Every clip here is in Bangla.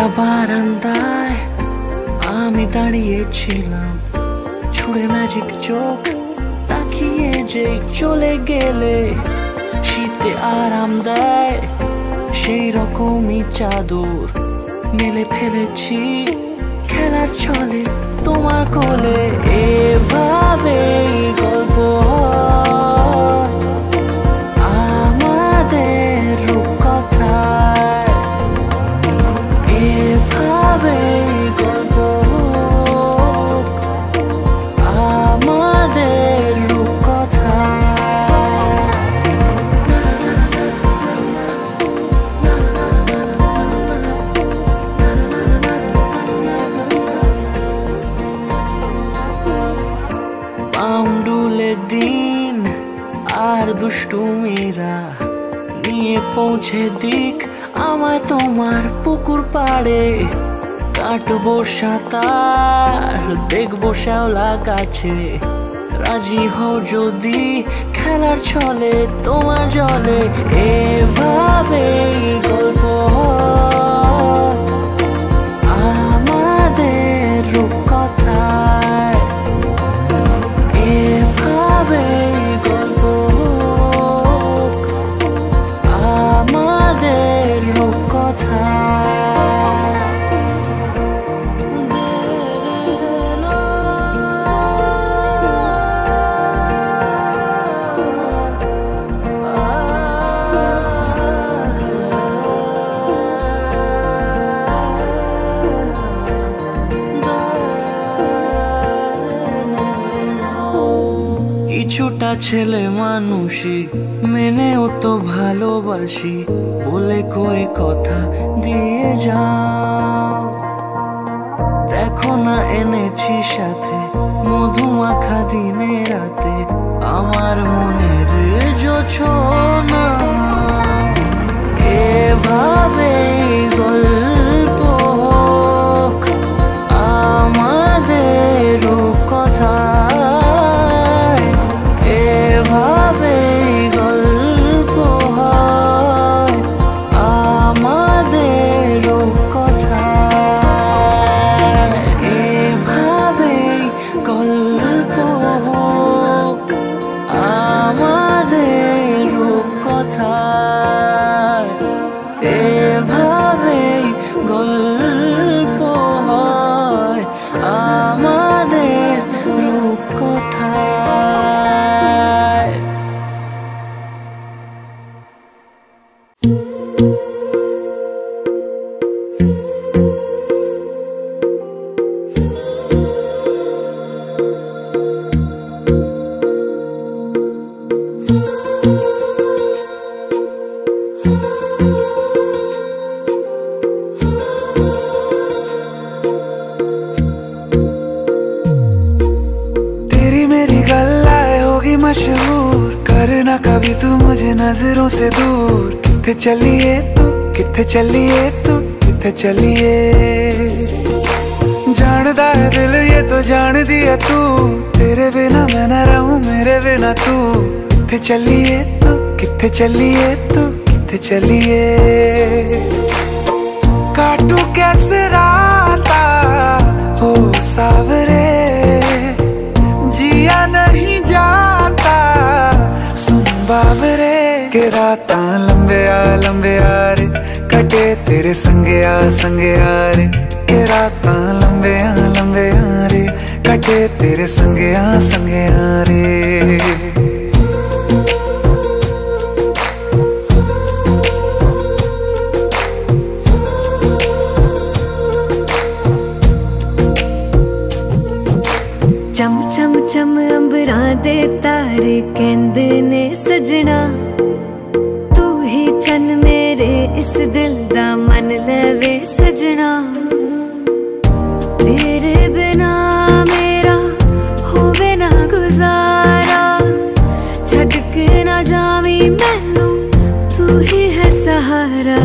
একটা বারান্দায় আমি দাঁড়িয়েছিলাম, ছুঁড়ে ম্যাজিক চোখ তাকিয়ে যে চলে গেলে। শীতে আরাম দেয় সেই রকমই চাদর মেলে ফেলেছি খেলার ছলে তোমার কোলে। এভাবে গল্প আমাদের রূপকথায়, এভাবে গল্প আমাদের রূপকথায়। পাউন্ডুলে দিন আর দুষ্টুমিরা নিয়ে পৌঁছে দিক আমায় তোমার পুকুর পাড়ে। কাটবো সাঁতার, দেখবো শ্যাওলা গাছে, রাজি হও যদি খেলার ছলে তোমার জলে। এভাবে গল্প আমাদের রূপকথায়, এভাবে গল্প আমাদের রূপকথায়। কিছুটা ছেলে মানুষই মেনেও তো ভালোবাসি, বলে কয়ে কথা দিয়ে যাও। দেখো না এনেছি সাথে মধুমাখা দিনে রাতে আমার মনের জোছনা। এভাবে গল্প আমাদের রূপকথা, এভাবে গল্প হয় আমাদের রূপকথা, এভাবে গল্প হোক আমাদের রূপকথা, এভাবে গল্প হয় আমাদের রূপকথা। मशहूर करना कभी तू मुझे नजरों से दूर। किथे चलिए तू, किथे चलिए तू, किथे चलिए। जानदा है दिल ये तो जान दिया तू, तेरे बिना मैं न रहूं मेरे बिना तू। किथे चलिए तू, किथे चलिए तू, किथे चलिए। काटू कैसे राता हो सावरे, जिया नहीं जाता सुन बाबरे। के राता लंबे आ रे, कटे तेरे संगे आ रे। के राता लंबे आ रे, कटे तेरे संगे आ रे। चम चम चम अंबरां दे तारे कहंदे ने सजना, तू ही चन मेरे इस दिल दा मन लवे सजना। तेरे बिना मेरा होवे ना गुजारा, छड़ के ना जावी मैनू तू ही है सहारा।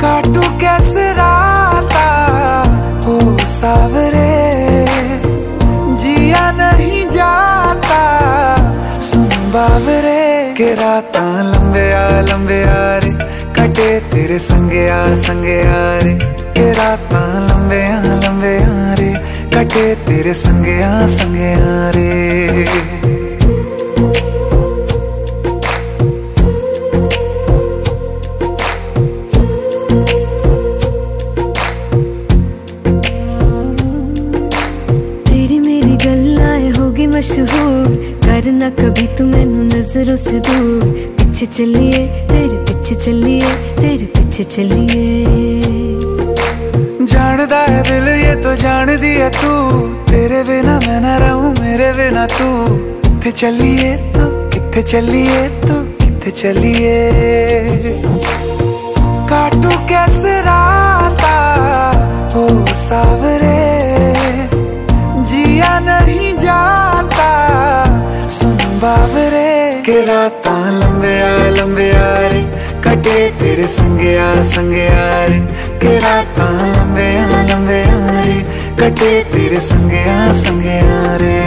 काटू कैसे राता हो सावरे, जिया नहीं जाता सुन बाबरे। के राता लंबे आ रे, कटे तेरे संगे यारे के रातां लंबे यारे कटे तेरे संगे यारे। मशहूर करना कभी तू मैनू नजरों से दूर, पीछे चलिए तेरे पीछे चलिए तेरे पीछे चलिए। जानदा है दिल ये तो जान दिया तू, तेरे बिना मैं ना रहूं मेरे बिना तू। किथे चलिए तू किथे चलिए तू किथे चलिए। काटू कैसे राता हो सावरे, जिया नहीं जाता सुन बाबरे के रातां लंबे यारे कटे तेरे संगे यारे के रातां लंबे यारे कटे तेरे संगे यारे।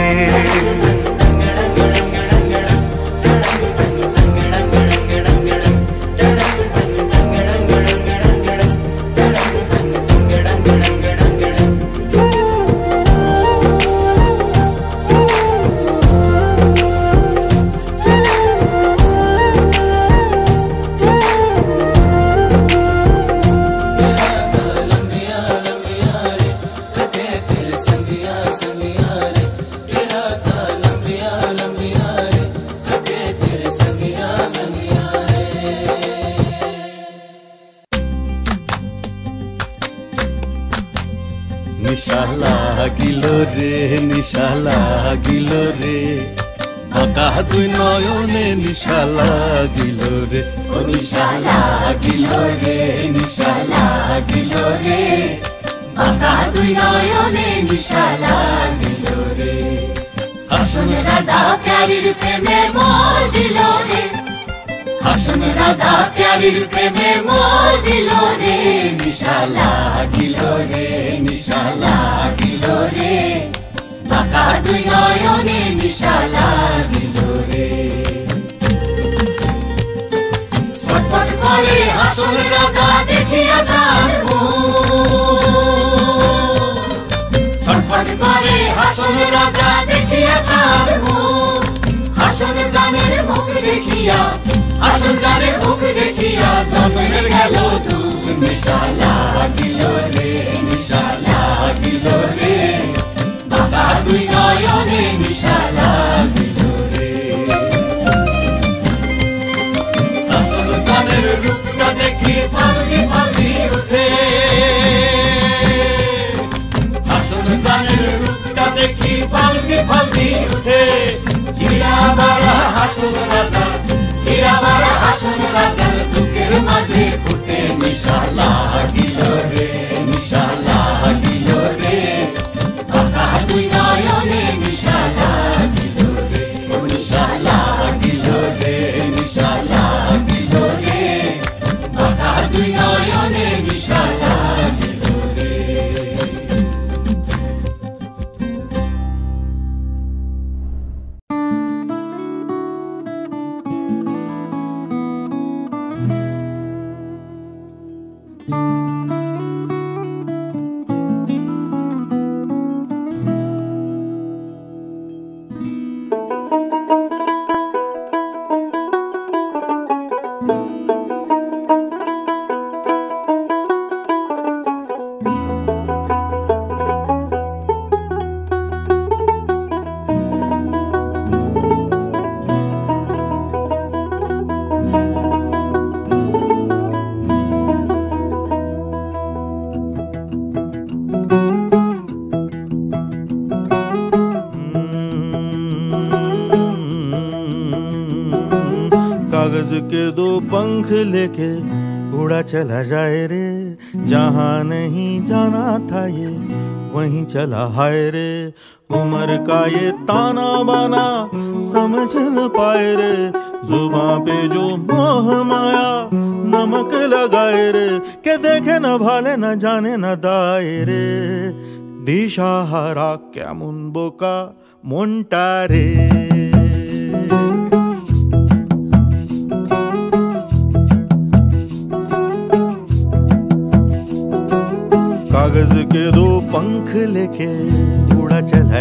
নিশালা গিলো রে বাঁকা দুই নয়নে নিশালা গিলো রে, ও নিশালা গিলো রে নিশালা গিলো রে বাঁকা দুই নয়নে নিশালা গিলো রে। হাসন রাজা প্যারির প্রেমে মজিল রে, হাসন রাজা প্যারির প্রেমে মজিল রে নিশালা গিলো রে নিশালা গিলো রে বাঁকা দুই নয়নে নিশালা গিলো রে। ছটফট করে হাসন রাজা দেখিয়া যার ছটফট করে হাসন রাজা দেখিয়া যার হাসন জানের মুখ দেখিয়া হাসন জানের মুখ দেখিয়া জন্মে গেল দুঃখ নিশালা গিলো রে নিশালা গিলো রে বাঁকা দুই নয়নে নিশালা গিলো রে। হাসন জানের রূপটা দেখি ফাল্লি ফাল্লি উঠে, হাসন জানের রূপটা দেখি ফাল্লি ফাল্লি উঠে। চিরাবারা হাসন রাজা চিরাবারা হাসন রাজার বুকের মাঝে ফুটে নিশালা গিলো রে নিশালা গিলো রে বাঁকা দুই নয়নে নিশালা গিলো রে, ও নিশালা গিলো রে নিশালা গিলো রে বাঁকা দুই নয়নে নিশালা গিলো রে। कागज के दो पंख लेके उड़ा चला जाए रे, जहाँ नहीं जाना था ये वहीं चला हाय रे। उम्र का ये ताना बाना समझ न पाए रे, जुबां पे जो मोह माया नमक लगाए रे। के देखे न भाले न जाने न दाए रे, दिशा हारा क्या मुनबो का मुंटा रे।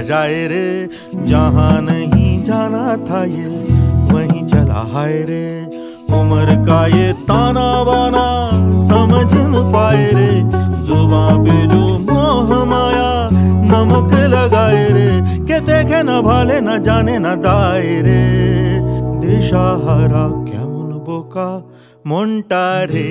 जाए रे, जहाँ नहीं जाना था ये वहीं चला हाय रे। उम्र का ये ताना बाना समझ न पाए रे, जुबां पे जो मोह माया नमक लगाए रे, के देखे न भाले न जाने न दाए रे। दिशाहारा केमन बोका মনটা রে।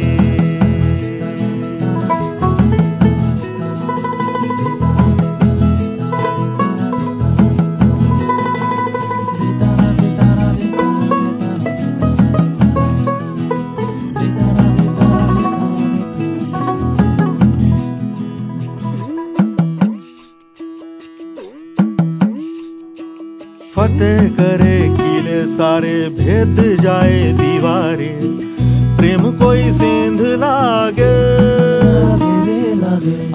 फतेह करे किले सारे, भेद जाए दीवारें, प्रेम कोई सेंध लागे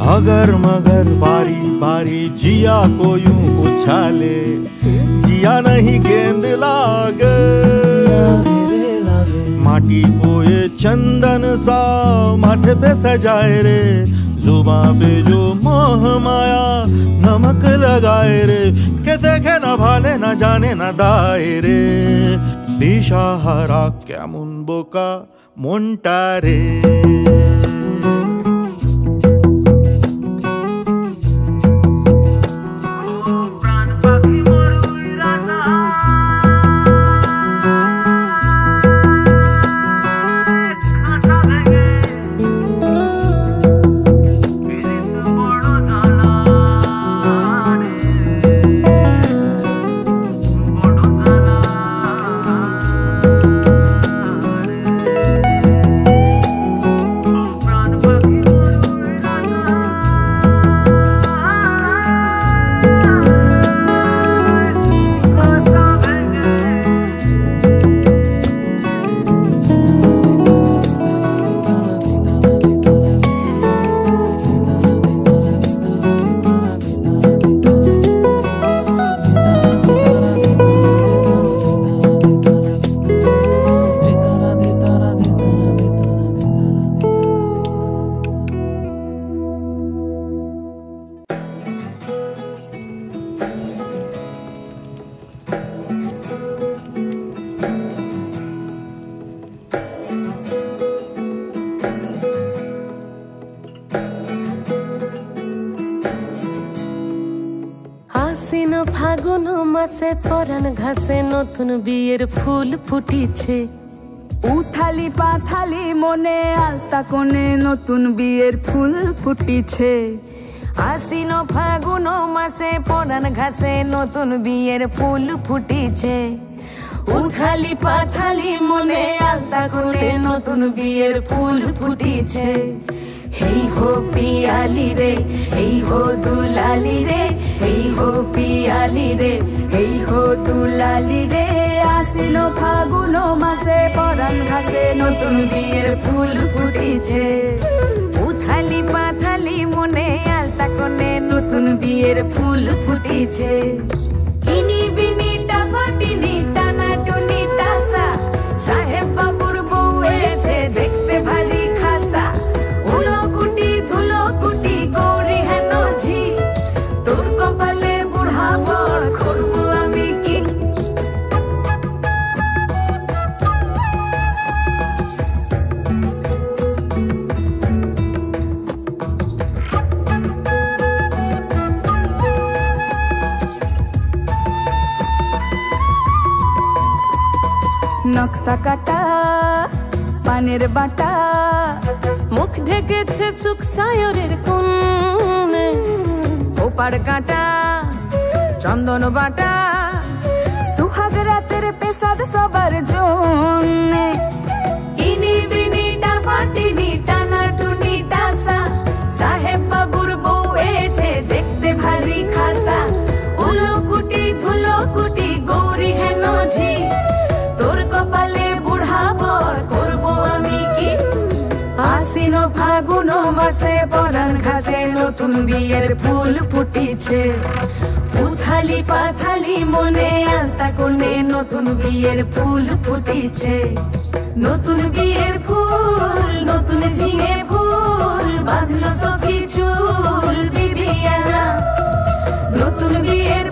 अगर मगर बारी बारी जिया को यूं उछाले, जिया नहीं गेंद लागे। माटी को ये चंदन सा माथे पे सजाए रे, जुबां पे जो मोह माया नमक लगाए रे, के देखे न भाले न जाने न दाए रे। दिशाहारा केमन बोका মনটা রে। আশ্বিন ফাগুন মাসে পরাণ ঘাসে নতুন বিয়ের ফুল ফুটিছে। উথালি পাথালি মনে আলতা কোণে নতুন বিয়ের ফুল ফুটিছে। আশ্বিন ফাগুন মাসে পরাণ ঘাসে নতুন বিয়ের ফুল ফুটিছে। উথালি পাথালি মনে আলতা কোণে নতুন বিয়ের ফুল ফুটিছে। হেই হো পিয়ালি রে, হেই হো দুলালি রে, হেই হো পিয়ালি রে, হেই হো দুলালি রে। আশ্বিন ফাগুন মাসে পরাণ ঘাসে নতুন বিয়ের ফুল ফুটিছে। উথালি পাথালি মনে আলতা কোণে নতুন বিয়ের ফুল ফুটিছে। ইনি বিনি টাপাটিনি টানা টুনি টাসা, সাহেব বাবুর বউ এসে দেখতে ভারী খাসা। উলকুটি ধুলকুটি গৌরী হেন ঝি, তোর কপালে বুড়া বর করব আমি কি। নকশা কাটা পানের বাটা, মুখ ঢেকেছে সুখ সায়রের কোণে। ওপার কাটা চন্দন বাটা, সুহাগ রাতের পেশাদ সবার জন্যে। ইনি বিনি টাপাটিনি টানা টুনি টাসা, সাহেব বাবুর বউ এসে দেখতে ভারী খাসা। উলকুটি ধুলকুটি গৌরী হেন ঝি, তোর কপালে বুড়া বর করব আমি কি। আশ্বিন ফাগুন মাসে পরাণ ঘাসে নতুন বিয়ের ফুল ফুটিছে। উথালি পাথালি মনে আলতা কোণে নতুন বিয়ের ফুল ফুটিছে। নতুন বিয়ের ফুল নতুন ঝিঙে ফুল, বাঁধলো সখী চুল বিবিয়ানা। নতুন বিয়ের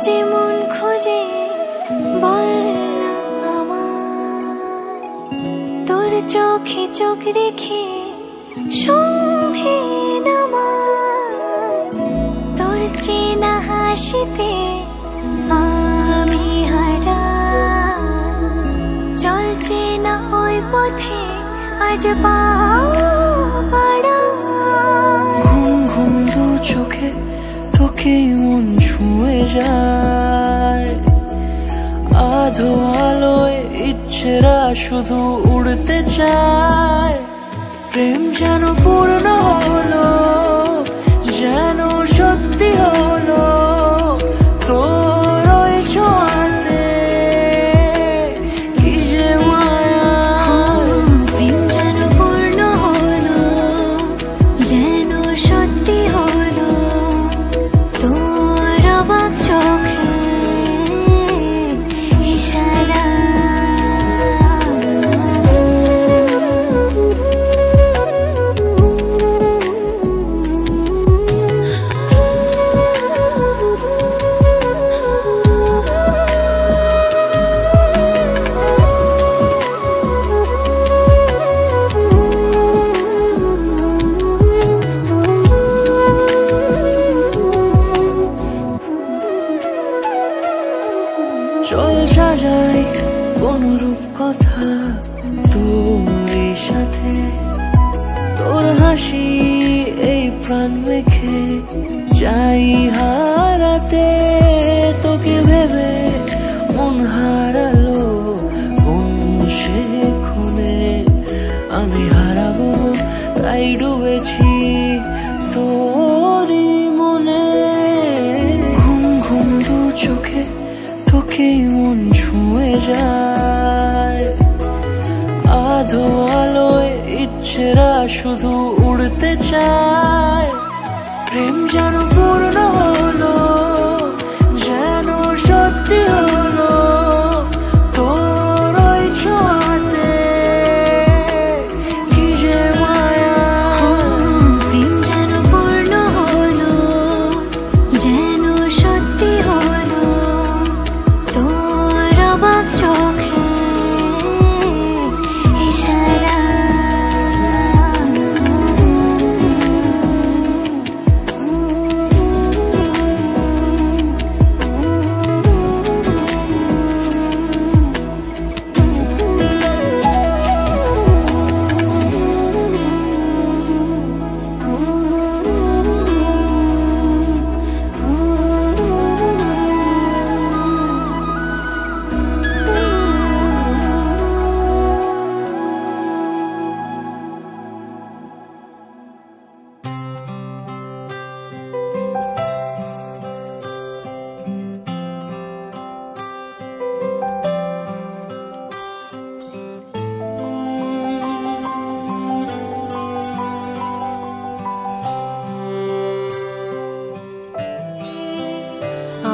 যে মন খোঁজে বল না আমায়, তোর চোখে চোখ রেখে সন্ধে নামায়, তোর চেনা হাসিতে আমি হারা, চলছে না ওই পথে আজ পাড়া। ঘুম ঘুম দু চোখে তোকে মন ছুঁয়ে যায়, আধো আলোয় ইচ্ছেরা শুধু উড়তে চায়। প্রেম যেন পূর্ণ হলো, যেন সত্যি হলো, তোর ওই ছোঁয়াতে কি যে মায়া। প্রেম যেন পূর্ণ হলো, যেন সত্যি হলো, তোর অবাক চোখে ইশারা। চল সাজাই কোন রূপ কথা তোর সাথে, তোর হাসি এই প্রাণ মেখে চাই হারাতে। তোকে ভেবে মন হারালো কোন সে খুনে, আমি হারাবো তাই ডুবেছি তোরই মনে। ঘুম ঘুম দু চোখে তোকে মন ছুঁয়ে যায়, আধো আলোয় ইচ্ছেরা শুধু উড়তে চায়। প্রেম যেন পূর্ণ হলো, যেন সত্যি হলো, তোর ওই ছোঁয়াতে কি যে মায়া। প্রেম যেন পূর্ণ হলো, যেন সত্যি হলো, তোর অবাক চোখে ইশারা।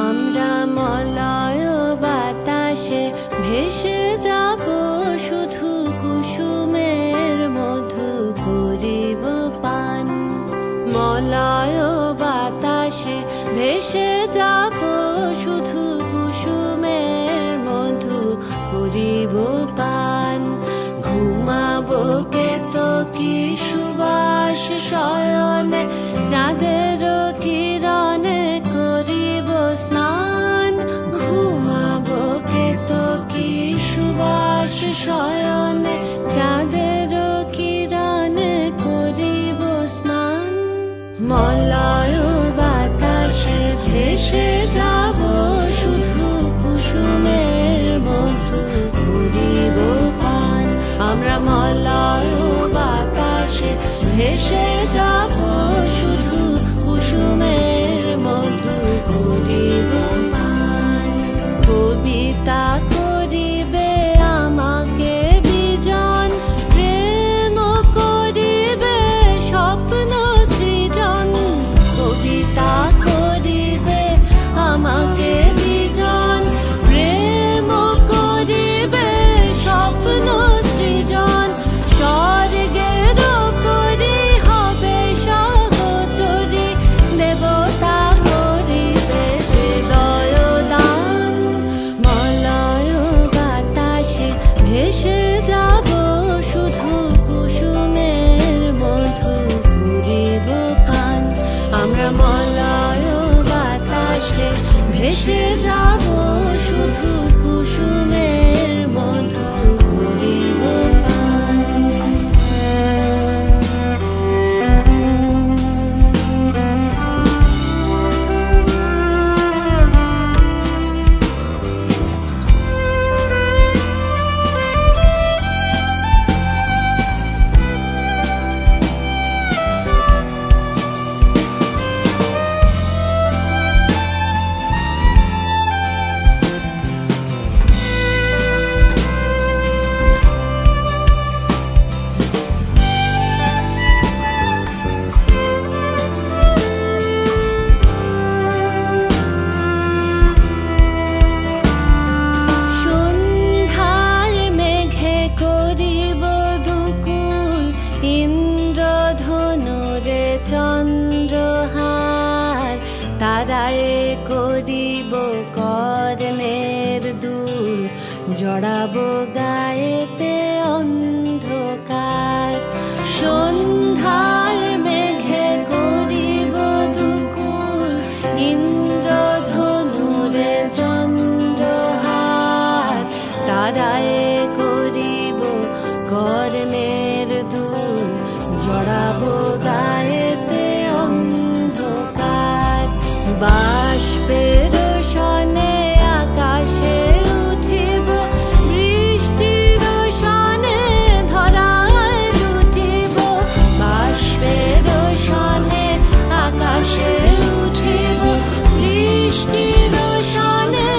আমরা মলয় বাতাসে ভেসে যাব, শুধু কুসুমের মধু করিব পান। মলয় বাতাসে ভেসে যাব, শুধু কুসুমের মধু করিব পান। ঘুমাবো কেতকী সুবাস শয়নে, চাঁদের কিরণে করিব স্নান। ঘুমাবো কেতকী সুবাস শয়নে, চাঁদের কিরণে করিব স্নান। মলয় বাতাসে ভেসে যাব, শুধু কুসুমের মধু করিব পান। আমরা মলয় বাতাসে ভেসে যাব, শুধু কুসুমের মধু করিব পান। কবিতা করিবে আমাকে বিজন, প্রেম করিবে স্বপ্ন সৃজন। কবিতা করিবে আমাকে বিজন, প্রেম করিবে স্বপ্ন সৃজন। স্বর্গের করি ইন্দ্রধনুরে চন্দ্রহার তারায় করিব কর্ণের দুল জড়াবো গায়েতে অন্ধকার সন্ধ্যার মেঘে করিব দুকুল ইন্দ্রধনুরে চন্দ্রহার তারায় করিব কর্ণের দুল জড়াবো গায়েতে অন্ধকার বাষ্পের সনে আকাশে উঠিব বৃষ্টির সনে ধরায় লুটিব বাষ্পের সনে আকাশে উঠিব বৃষ্টির সনে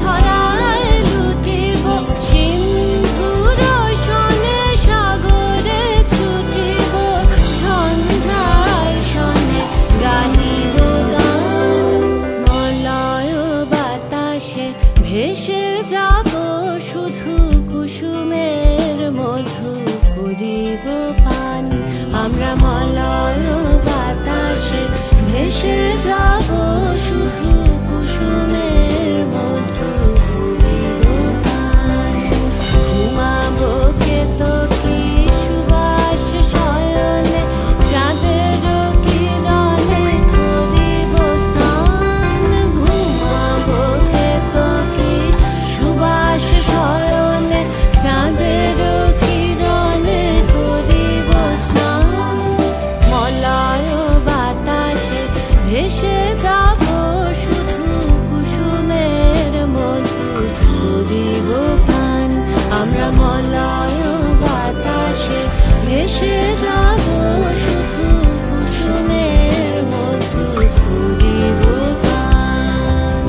ধরায় লুটিব সিন্ধুর সনে সাগরে ছুটিব সন্ধ্যার সনে গাহিব গান মলয় বাতাসে ভেসে যাব শুধু কুসুমের মধু করিব পান আমরা মলয় বাতাসে ভেসে যাব শুধু কুসুমের মধু করিব পান ঘুমাবো কেতকী সুবাস শয়নে চাঁদের কিরণে করিব স্নান ঘুমাবো কেতকী সুবাস শয়নে চাঁদের কিরণে করিব স্নান মলয় বাতাসে ভেসে যাব শুধু কুসুমের মধু করিব পান আমরা মলয় বাতাসে ভেসে যাব শুধু কুসুমের মধু করিব পান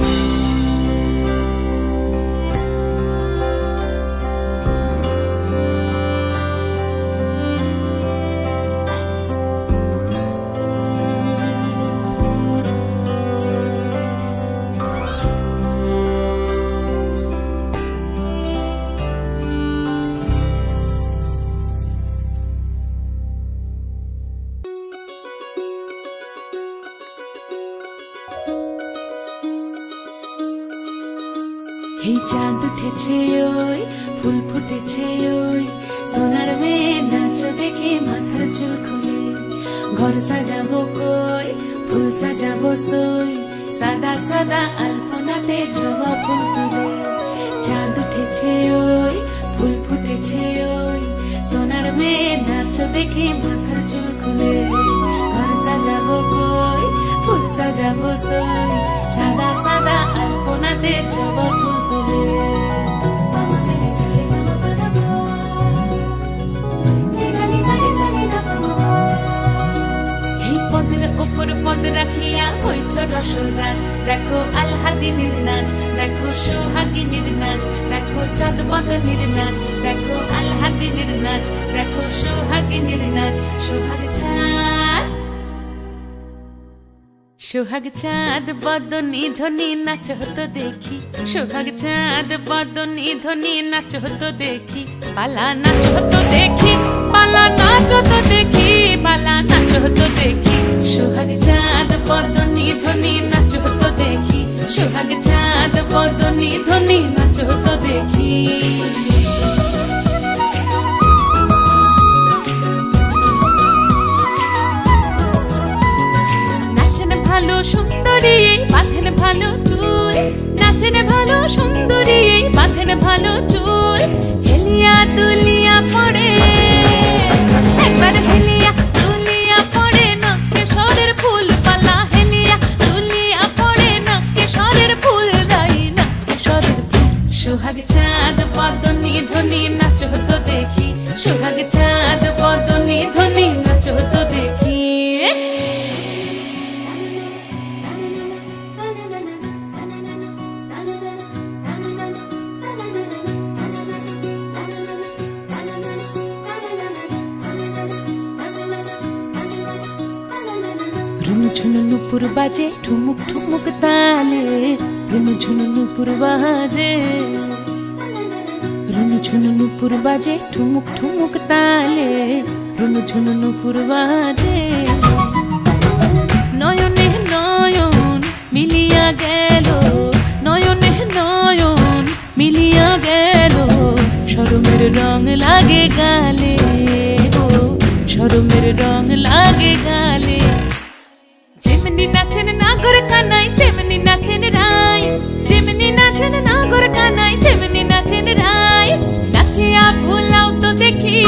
এই চাঁদ উঠেছে ওই ফুল ফুটেছে ওই সোনার মেয়ে নাচ দেখে মাথার চুল খুলে ঘর সাজাবো কই ফুল সাজাবো সই সাদা সাদা আলপনাতে জবা ফুল তুলে চাঁদ উঠেছে ওই ফুল ফুটেছে ওই সোনার মেয়ে নাচ দেখে মাথার চুল খুলে ঘর সাজাবো কই ফুল সাজাবো সই সাদা সাদা আলপনাতে জবা ফুল তুলে এই পদের উপর পদ রাখিয়া হইছ রসরাজ দেখো আলহাদিনীর নাচ দেখো সোহাগিনীর নাচ দেখো চাঁদ বদনীর নাচ দেখো আলহাদিনীর নাচ দেখো সোহাগিনীর নাচ সোহাগ চাঁদ সোহাগ চাঁদ বদনী ধ্বনি নাচ হতো দেখি সোহাগ চাঁদ বদনী ধ্বনি নাচ হতো দেখি পালা নাচ হতো দেখি পালা নাচ হতো দেখি পালা নাচ হতো দেখি সোহাগ চাঁদ বদনী ধ্বনি নাচ হতো দেখি সোহাগ চাঁদ বদনী ধ্বনি নাচ হতো দেখি ভালো সুন্দরী বাঁধেন ভালো চুল নাচেন ভালো সুন্দরী বাঁধেন ভালো চুল হেলিয়া দুলিয়া পড়ে একবার হেলিয়া দুলিয়া পড়ে নকেশ্বরের ফুল পালা হেলিয়া দুলিয়া পড়ে নকেশ্বরের ফুল দাই নকেশ্বরের ফুল সোহাগ চাঁদ বদনী ধ্বনি নাচ হতো দেখি সোহাগ চাঁদ বদনী ধ্বনি নাচ হতো দেখি ঝুনু নুপুর বাজে ঠুমুক ঠুমুক তালে রুনু ঝুনু নুপুর বাজে রুনু ঝুনু নুপুর বাজে ঠুমুক ঠুমুক তালে রুনু ঝুনু নুপুর বাজে নয়নে নয়ন মিলিয়া গেল নয়নে নয়ন মিলিয়া গেল শরমের রং লাগে গালে গো শরমের রং লাগে গালে যেমনি নাচেন নাগর কানাই তেমনি নাচেন রাই যেমনি নাচেন নাগর কানাই তেমনি নাচেন রাই নাচিয়া ভুলাও তো দেখি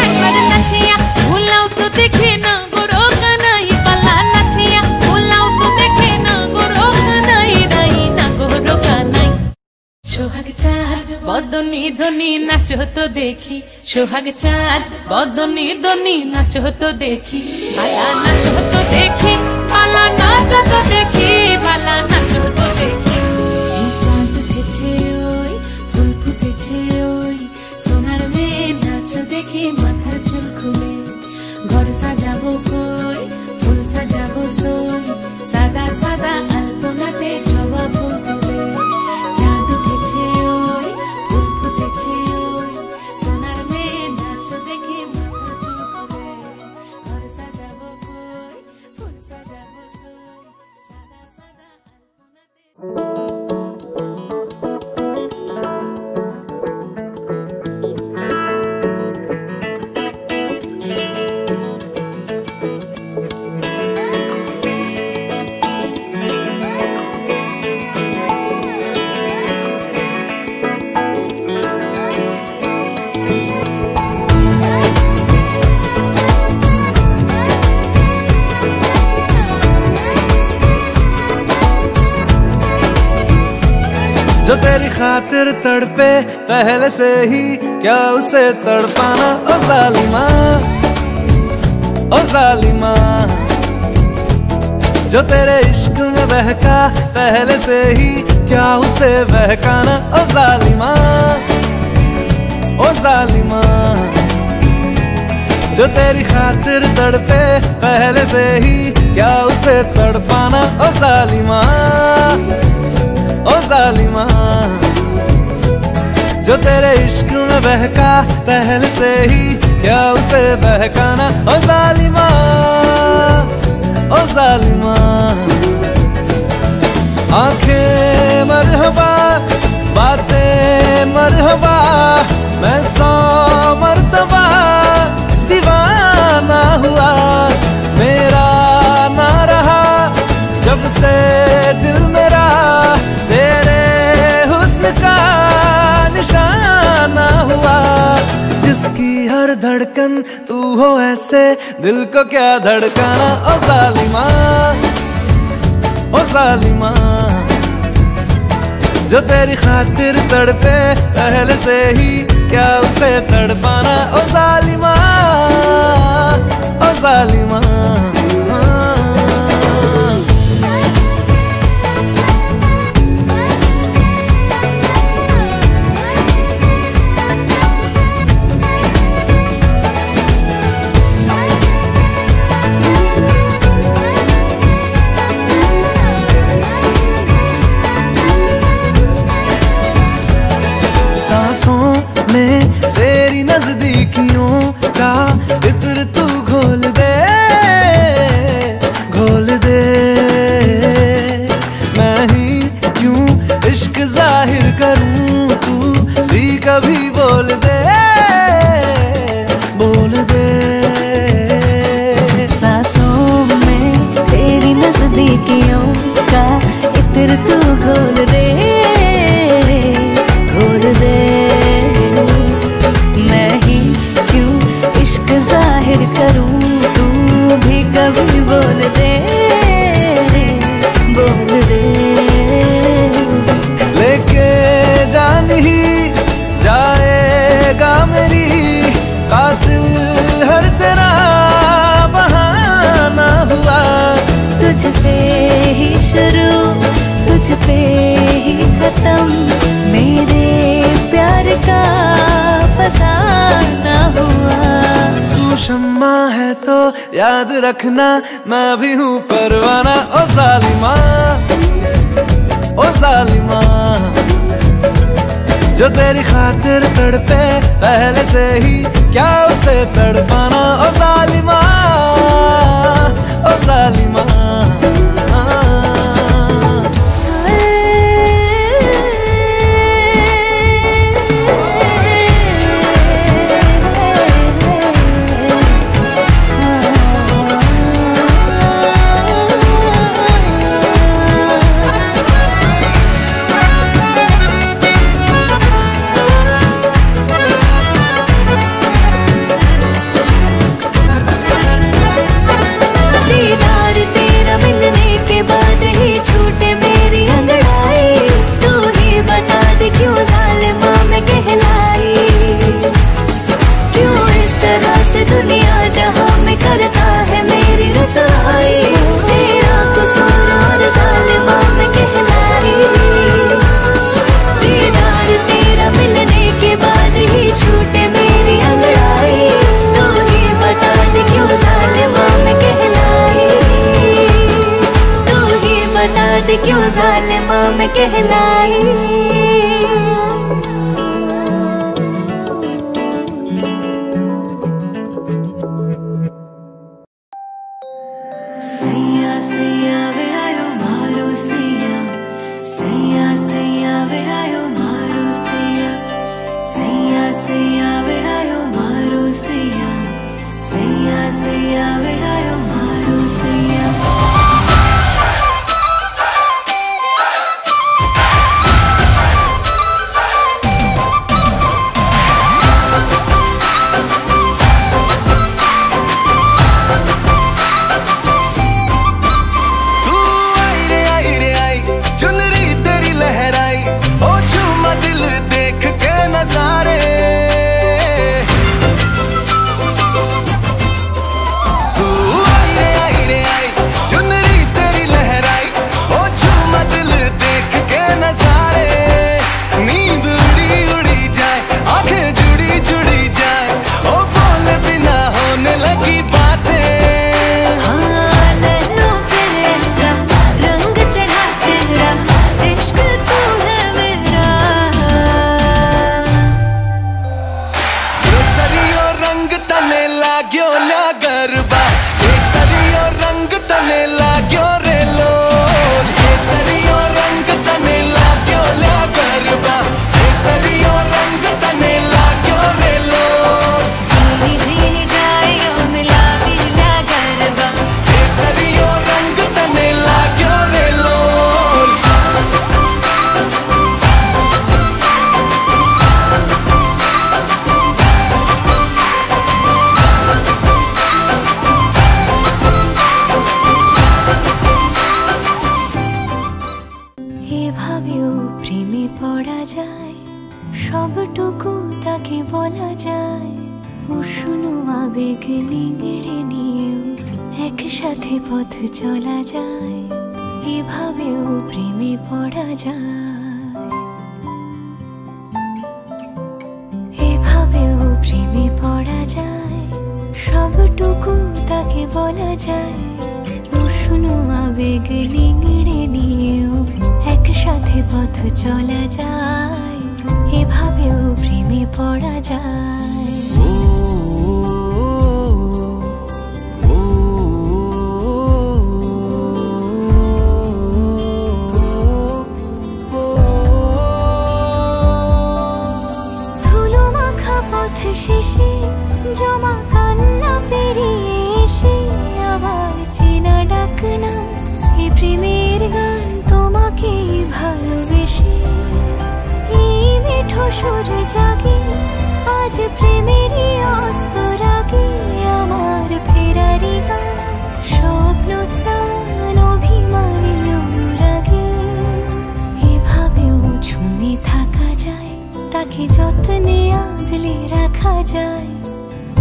একবার নাচিয়া ভুলাও তো দেখি নাগর কানাই পালা নাচিয়া ভুলাও তো দেখি নাগর কানাই রাই নাগর কানাই সোহাগ চাঁদ বদনি ধনি নাচো তো দেখি সোহাগ চাঁদ বদনি ধনি নাচো তো দেখি পালা নাচো তো দেখি পালা নাচো তো দেখি পালা নাচো তো দেখি এই চাঁদ উঠেছে ওই ফুল ফুটেছে ওই সোনার মেয়ে নাচো দেখি মাথার চুল খুলে ঘর সাজাবো কই ফুল সাজাবো সই সাদা সাদা আলপনাতে জবা ফুল তুলে চাঁদ উঠেছে ওই ফুল ফুটেছে ওই সোনার মেয়ে নাচো দেখি মাথার চুল খুলে ঘর সাজাবো কই ফুল সাজাবো সই সাদা সাদা जो तेरी खातिर तड़पे पहले से ही क्या उसे तड़पाना ओ जालिमा ओ जालिमा जो तेरे इश्क में बहका पहले से ही क्या उसे बहकाना ओ जालिमा ओ जालिमा जो तेरी खातिर तड़पे पहले से ही क्या उसे तड़पाना ओ जालिमा ओ जालिमा जो तेरे इश्क में बहका पहले से ही क्या उसे बहकाना ओ जालिमा ओ जालिमा आंखें मरहबा बातें मरहबा मैं 100 मर्तबा दीवाना हुआ मेरा ना रहा जब से दिल मेरा तेरे हुस्न का निशाना हुआ जिसकी हर धड़कन तू हो ऐसे दिल को क्या धड़काना ओ जालिमा ओ जालिमा जो तेरी खातिर तड़पे पहले से ही क्या उसे तड़पाना ओ जालिमा ओ जालिमा सांसों में तेरी नजदीकियों का इत्र तू घोल दे मैं ही क्यों इश्क जाहिर करूं तू भी कभी बोल दे सांसों में तेरी नजदीकियों का इत्र तू घोल दे मैं ही क्यों इश्क जाहिर करूं तू भी कभी बोल दे लेके जान ही जाएगा मेरी कातिल हर तेरा बहाना हुआ तुझसे ही शुरू तुझ पे ही खत्म मेरे प्यार का फसाना हुआ तू शम्मा है तो याद रखना मैं भी हूँ परवाना ओ जालिमा ओ जालिमा जो तेरी खातिर तड़पे पहले से ही क्या उसे तड़पाना ओ जालिमा, ओ जालिमा। क्यों जालिमा मैं कहलाई। सैया सैया वे आयो मारो सैया, सैया सैया वे आयो मारो सैया, सैया सैया वे आयो मारो सैया, सैया सैया वे आयो मारो सैया। একসাথে পথ চলা যায়, এভাবেও প্রেমে পড়া যায়, এভাবেও প্রেমে পড়া যায়। সবটুকু তাকে বলা যায়, উষ্ণ আবেগ নিংড়ে নিয়েও একসাথে পথ চলা যায়, এভাবেও প্রেমে পড়া যায়। শেষে জমা কান্না পেরিয়ে এসে আবার চেনা ডাকনাম, এই প্রেমের গান তোমাকে ভালোবেসে। এই মিঠো সুর জাগে আজ প্রেমেরই অস্ত রাগে, আমার ফেরারি গান স্বপ্ন স্নান অভিমানী অনুরাগে। এভাবেও ছুঁয়ে থাকা যায়, তাকে যত্নে আগলে রাখা যায়,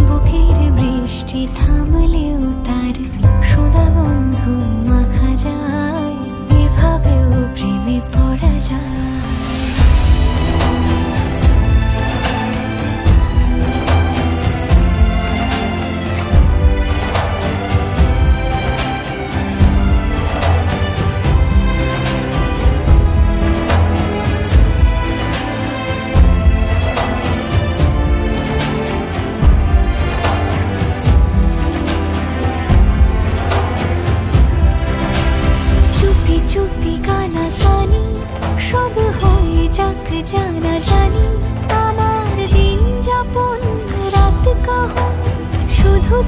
বুকের বৃষ্টি থামলেও তার সুধা গন্ধ মাখা যায়, এভাবেও প্রেমে পড়া যায়।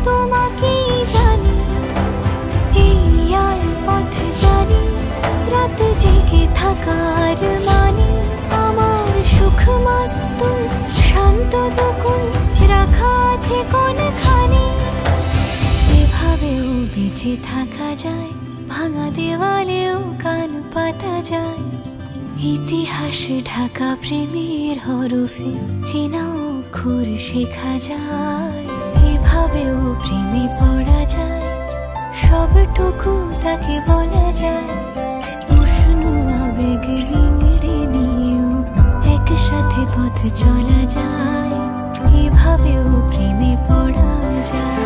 তোমাকেই জানি, এই আল পথ জানি, রাত জেগে থাকার মানে আমার সুখ মস্তু শান্ত দুকুল রাখা আছে কোনখানে। এভাবেও বেঁচে থাকা যায়, ভাঙা দেওয়ালেও কান পাতা যায়, ইতিহাস ঢাকা প্রেমের হরফে চেনা অক্ষর শেখা যায়। এভাবেও প্রেমে পড়া যায়, সবটুকু তাকে বলা যায়, উষ্ণ আবেগ রিংড়ে নিয়েও একসাথে পথ চলা যায়। এভাবেও প্রেমে পড়া যায়।